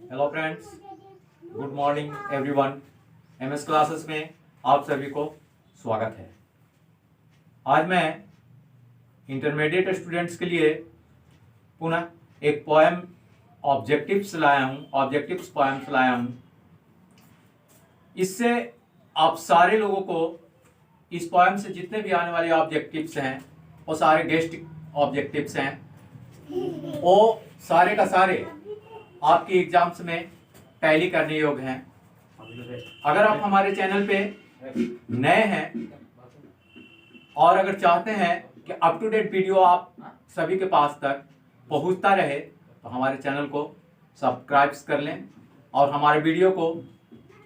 Hello friends, good morning everyone. MS classes में आप सभी को स्वागत है। आज मैं इंटरमीडिएट स्टूडेंट्स के लिए पुनः एक पोएम ऑब्जेक्टिव्स पोएम्स लाया हूँ। इससे आप सारे लोगों को इस पोएम से जितने भी आने वाले ऑब्जेक्टिव्स हैं वो सारे गेस्ट ऑब्जेक्टिव्स हैं, वो सारे का सारे आपके एग्जाम्स में टैली करने योग्य हैं। अगर आप हमारे चैनल पे नए हैं और अगर चाहते हैं कि अप टू डेट वीडियो आप सभी के पास तक पहुंचता रहे तो हमारे चैनल को सब्सक्राइब कर लें और हमारे वीडियो को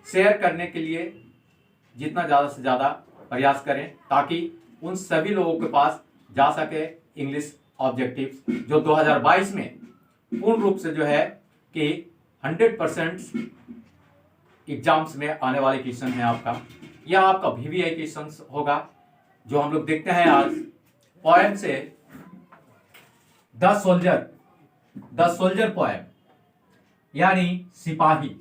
शेयर करने के लिए जितना ज़्यादा से ज़्यादा प्रयास करें ताकि उन सभी लोगों के पास जा सके इंग्लिश ऑब्जेक्टिव्स जो 2022 में पूर्ण रूप से जो है कि 100% एग्जाम्स में आने वाले क्वेश्चन है आपका। यह आपका VVI क्वेश्चन होगा जो हम लोग देखते हैं आज पोएम से द सोल्जर पोएम, यानी सिपाही।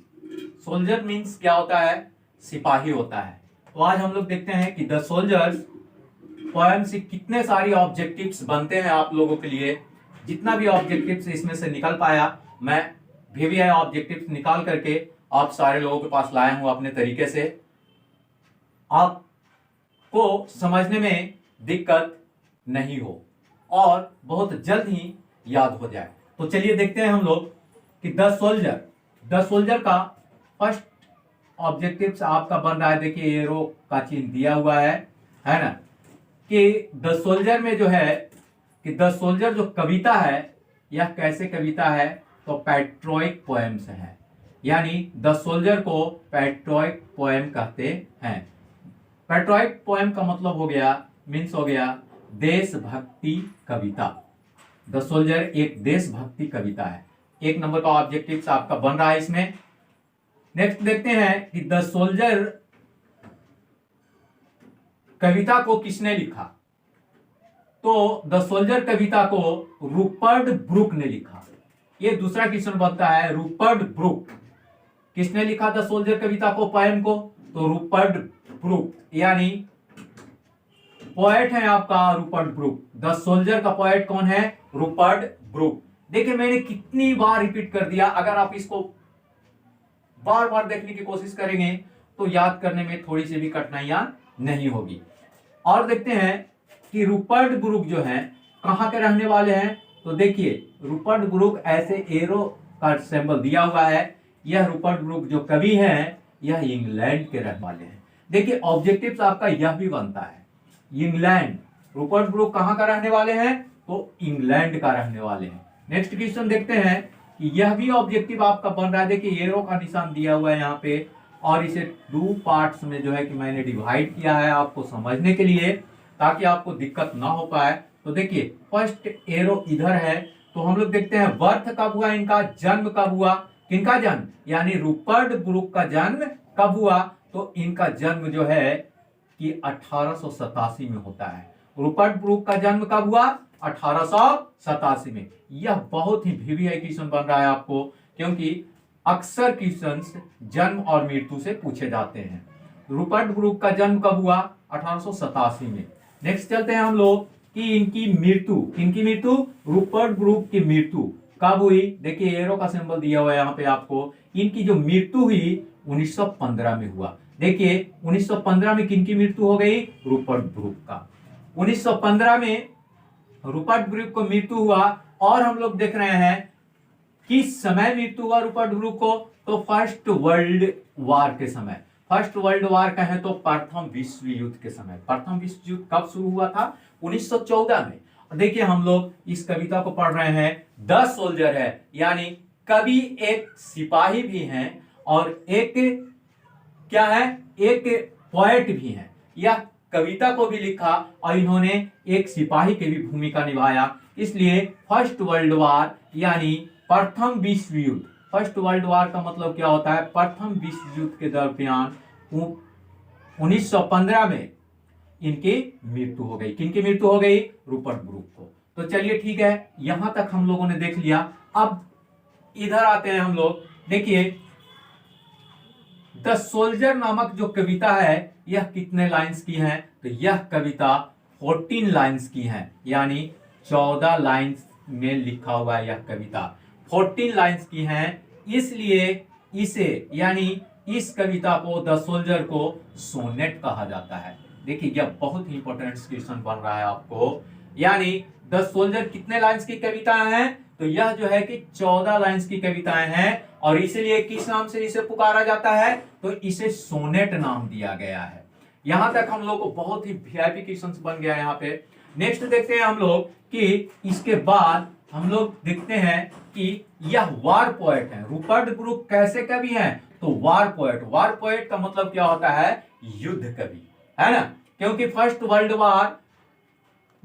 सोल्जर मीन्स क्या होता है? सिपाही होता है। तो आज हम लोग देखते हैं कि द सोल्जर्स पोएम से कितने सारी ऑब्जेक्टिव्स बनते हैं आप लोगों के लिए। जितना भी ऑब्जेक्टिव्स इसमें से निकल पाया मैं VVI ऑब्जेक्टिव्स निकाल करके आप सारे लोगों के पास लाया हूं अपने तरीके से, आपको समझने में दिक्कत नहीं हो और बहुत जल्द ही याद हो जाए। तो चलिए देखते हैं हम लोग कि द सोल्जर का फर्स्ट ऑब्जेक्टिव्स आपका बन रहा है। देखिए एरो का चिन्ह दिया हुआ है ना, कि द सोल्जर में जो है कि द सोल्जर जो कविता है यह कैसे कविता है? तो पैट्रोइक पोएम्स है, यानी द सोल्जर को पैट्रोइक पोएम कहते हैं। पैट्रोइक पोएम का मतलब हो गया देशभक्ति कविता। द सोल्जर एक देशभक्ति कविता है। एक नंबर का ऑब्जेक्टिव्स आपका बन रहा है इसमें। नेक्स्ट देखते हैं कि द सोल्जर कविता को किसने लिखा? तो द सोल्जर कविता को रूपर्ट ब्रूक ने लिखा। ये दूसरा क्वेश्चन बनता है, रूपर्ट ब्रूक किसने लिखा द सोल्जर कविता को, पोएम को? तो रूपर्ट ब्रूक, यानी पोएट है आपका रूपर्ट ब्रूक। द सोल्जर का पोएट कौन है? Rupert Brooke. देखिए मैंने कितनी बार रिपीट कर दिया, अगर आप इसको बार बार देखने की कोशिश करेंगे तो याद करने में थोड़ी सी भी कठिनाइयां नहीं होगी। और देखते हैं कि रूपर्ट ब्रूक जो है कहां के रहने वाले हैं। तो देखिए रूपर्ट ब्रूक ऐसे एरो का सिंबल दिया हुआ है। यह रूपर्ट ब्रूक जो कवि हैं यह इंग्लैंड के रहने वाले हैं। देखिए ऑब्जेक्टिव्स आपका यह भी बनता है, इंग्लैंड। रूपर्ट ब्रूक कहां का रहने वाले हैं? तो इंग्लैंड का रहने वाले हैं। नेक्स्ट क्वेश्चन देखते हैं कि यह भी ऑब्जेक्टिव आपका बन रहा है। देखिए एरो का निशान दिया हुआ है यहाँ पे और इसे 2 पार्ट्स में जो है कि मैंने डिवाइड किया है आपको समझने के लिए ताकि आपको दिक्कत ना हो पाए। तो देखिए फर्स्ट एरो इधर है, तो हम लोग देखते हैं बर्थ कब हुआ इनका, जन्म कब हुआ, किनका जन्म, यानी रूपर्ट ब्रूक का जन्म कब हुआ? तो इनका जन्म जो है कि 1887 में होता है। रूपर्ट ब्रूक का जन्म कब हुआ? 1887 में। यह बहुत ही VVI क्वेश्चन बन रहा है आपको, क्योंकि अक्सर क्वेश्चंस जन्म और मृत्यु से पूछे जाते हैं। रूपर्ट ब्रूक का जन्म कब हुआ? 1887 में। नेक्स्ट चलते हैं हम लोग कि इनकी मृत्यु रूपर्ट ब्रूक की मृत्यु कब हुई? देखिए एरो का सिंबल दिया हुआ है यहाँ पे आपको। इनकी जो मृत्यु हुई 1915 में हुआ। देखिए 1915 में किनकी मृत्यु हो गई? रूपर्ट ब्रूक का। 1915 में रूपर्ट ब्रूक को मृत्यु हुआ और हम लोग देख रहे हैं किस समय मृत्यु हुआ रूपर्ट ब्रूक को? तो फर्स्ट वर्ल्ड वार के समय। फर्स्ट वर्ल्ड वार कहें तो प्रथम विश्व युद्ध के समय। प्रथम विश्व युद्ध कब शुरू हुआ था? 1914 में। देखिए हम लोग इस कविता को पढ़ रहे हैं, द सोल्जर है, यानी कवि एक सिपाही भी हैं और एक क्या है, एक पोएट भी हैं। यह कविता को भी लिखा और इन्होंने एक सिपाही की भी भूमिका निभाया। इसलिए फर्स्ट वर्ल्ड वार यानी प्रथम विश्व युद्ध। फर्स्ट वर्ल्ड वार का मतलब क्या होता है? प्रथम विश्व युद्ध के दरमियान 1915 में इनकी मृत्यु हो गई। किनकी मृत्यु हो गई? रूपर्ट ब्रूक को। तो चलिए ठीक है, यहां तक हम लोगों ने देख लिया। अब इधर आते हैं हम लोग देखिए द सोल्जर नामक जो कविता है यह कितने लाइंस की है, तो यह कविता 14 लाइंस की है, यानी 14 लाइंस में लिखा हुआ है। यह कविता 14 लाइंस की है, इसलिए इसे यानी इस कविता को द सोल्जर को सोनेट कहा जाता है। देखिए यह बहुत ही इंपॉर्टेंट क्वेश्चन बन रहा है आपको, यानी द सोल्जर कितने लाइंस की कविता है, तो यह जो है कि 14 लाइंस की कविताएं हैं, और इसलिए किस नाम से इसे पुकारा जाता है, तो इसे सोनेट नाम दिया गया है। यहां तक हम लोग को बहुत ही वीआईपी क्वेश्चन बन गया है। यहाँ पे नेक्स्ट देखते हैं हम लोग कि इसके बाद हम लोग देखते हैं कि यह वार पोएट है। रूपर्ट ब्रूक कैसे कवि हैं, तो वार पोएट। वार पोएट का मतलब क्या होता है, युद्ध कवि, है ना, क्योंकि फर्स्ट वर्ल्ड वार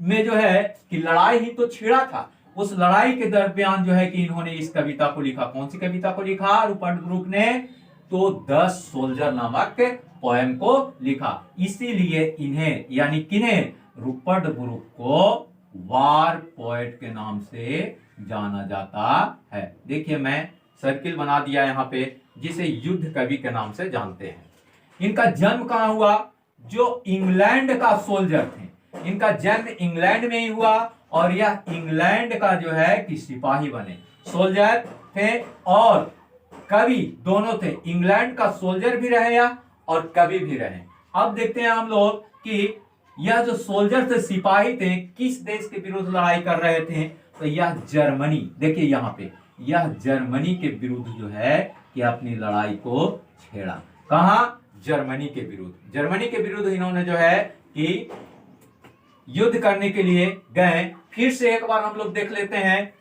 में जो है कि लड़ाई ही तो छिड़ा था, उस लड़ाई के दरमियान जो है कि इन्होंने इस कविता को लिखा। कौन सी कविता को लिखा रूपर्ट ब्रूक ने, तो द सोल्जर नामक पोएम को लिखा। इसीलिए इन्हें यानी किन्हें, रूपर्ट ब्रूक को वार पोएट के नाम से जाना जाता है। देखिए मैं सर्किल बना दिया यहाँ पे, जिसे युद्ध कवि के नाम से जानते हैं। इनका जन्म कहाँ हुआ, जो इंग्लैंड का सोल्जर थे, इनका जन्म इंग्लैंड में ही हुआ, और यह इंग्लैंड का जो है कि सिपाही बने। सोल्जर थे और कवि दोनों थे, इंग्लैंड का सोल्जर भी रहे या और कवि भी रहे। अब देखते हैं हम लोग कि यह जो सोल्जर थे, सिपाही थे, किस देश के विरुद्ध लड़ाई कर रहे थे, तो यह जर्मनी। देखिए यहाँ पे यह जर्मनी के विरुद्ध जो है कि अपनी लड़ाई को छेड़ा। कहां, जर्मनी के विरुद्ध। जर्मनी के विरुद्ध इन्होंने जो है कि युद्ध करने के लिए गए। फिर से एक बार हम लोग देख लेते हैं।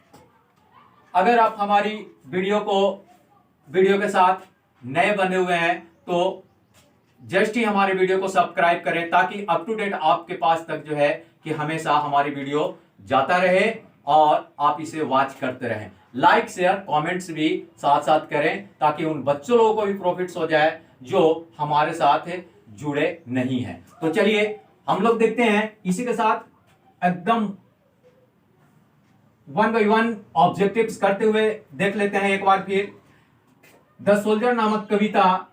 अगर आप हमारी वीडियो के साथ नए बने हुए हैं तो जस्ट ही हमारे वीडियो को सब्सक्राइब करें, ताकि अप टू डेट आपके पास तक जो है कि हमेशा हमारी वीडियो जाता रहे और आप इसे वॉच करते रहें। लाइक शेयर कमेंट्स भी साथ साथ करें, ताकि उन बच्चों लोगों को भी प्रॉफिट्स हो जाए जो हमारे साथ जुड़े नहीं हैं। तो चलिए हम लोग देखते हैं, इसी के साथ एकदम 1 by 1 ऑब्जेक्टिव्स करते हुए देख लेते हैं एक बार फिर। द सोल्जर नामक कविता,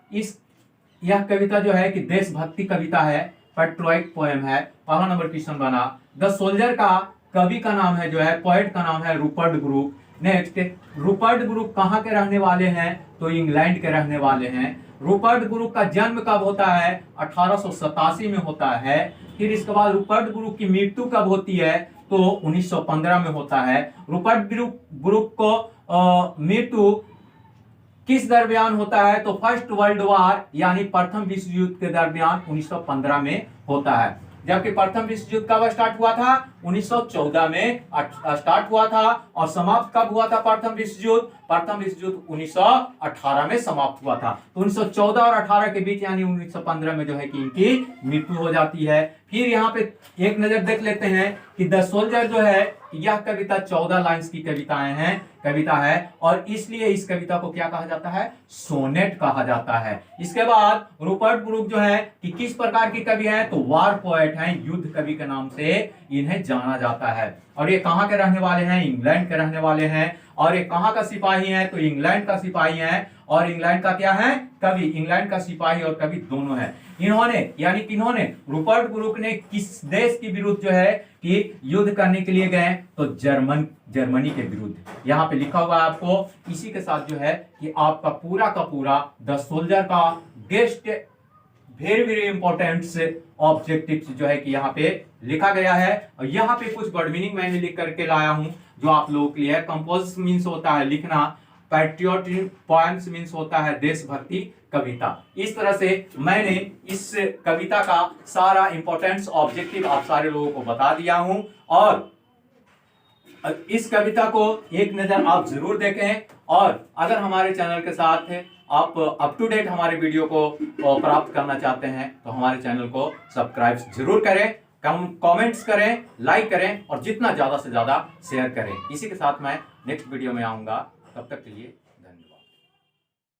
यह कविता जो है कि देशभक्ति कविता है, पेट्रियोटिक पोएम है। पहला नंबर क्वेश्चन बना। द सोल्जर का कवि का नाम है जो है, पोएट का नाम है Rupert Brooke. Next, Rupert Brooke कहाँ के रहने वाले हैं, तो इंग्लैंड के रहने वाले हैं। रूपर्ट ब्रूक का जन्म कब होता है, 1887 में होता है। फिर इसके बाद रूपर्ट ब्रूक की मृत्यु कब होती है, तो 1915 में होता है। रूपर्ट ब्रूक को मृत्यु किस दरमियान होता है, तो फर्स्ट वर्ल्ड वार यानी प्रथम विश्व युद्ध के दरमियान 1915 में होता है। जबकि प्रथम विश्व युद्ध कब स्टार्ट हुआ था, 1914 में स्टार्ट हुआ था, और समाप्त कब हुआ था प्रथम विश्व युद्ध, प्रथम विश्व युद्ध 1918 में समाप्त हुआ था। तो 1914 और 18 के बीच यानी 1915 में जो है कि इनकी मृत्यु हो जाती है। फिर यहाँ पे एक नजर देख लेते हैं कि द सोल्जर जो है यह कविता 14 लाइंस की कविता है, और इसलिए इस कविता को क्या कहा जाता है, सोनेट कहा जाता है। इसके बाद रूपर्ट ब्रूक जो है कि किस प्रकार की कवि है, तो वार पोएट हैं, युद्ध कवि के नाम से इन्हें जाना जाता है। और ये कहां के रहने वाले हैं, इंग्लैंड के रहने वाले हैं। और ये कहां का सिपाही है, तो इंग्लैंड का सिपाही है। और इंग्लैंड का क्या है, कवि। इंग्लैंड का सिपाही और कवि दोनों है। इन्होंने यानी किन्होंने, रूपर्ट ब्रूक ने किस देश के विरुद्ध जो है कि युद्ध करने के लिए गए, तो जर्मनी के विरुद्ध। यहाँ पे लिखा हुआ है आपको। इसी के साथ जो है कि आपका पूरा का पूरा द सोल्जर का guest very very important objective जो है कि यहाँ पे लिखा गया है। और यहाँ पे कुछ वर्ड मीनिंग मैंने लिख करके लाया हूं जो आप लोगों के लिए है। कंपोज मीन्स होता है लिखना, पैट्रियोटिक पोएम्स मीन्स होता है देशभक्ति कविता। इस तरह से मैंने इस कविता का सारा इंपॉर्टेंट ऑब्जेक्टिव आप सारे लोगों को बता दिया हूं, और इस कविता को एक नजर आप जरूर देखें। और अगर हमारे चैनल के साथ आप अप टू डेट हमारे वीडियो को प्राप्त करना चाहते हैं तो हमारे चैनल को सब्सक्राइब जरूर करें, कमेंट्स करें, लाइक करें और जितना ज्यादा से ज्यादा शेयर करें। इसी के साथ मैं नेक्स्ट वीडियो में आऊंगा, तब तक के लिए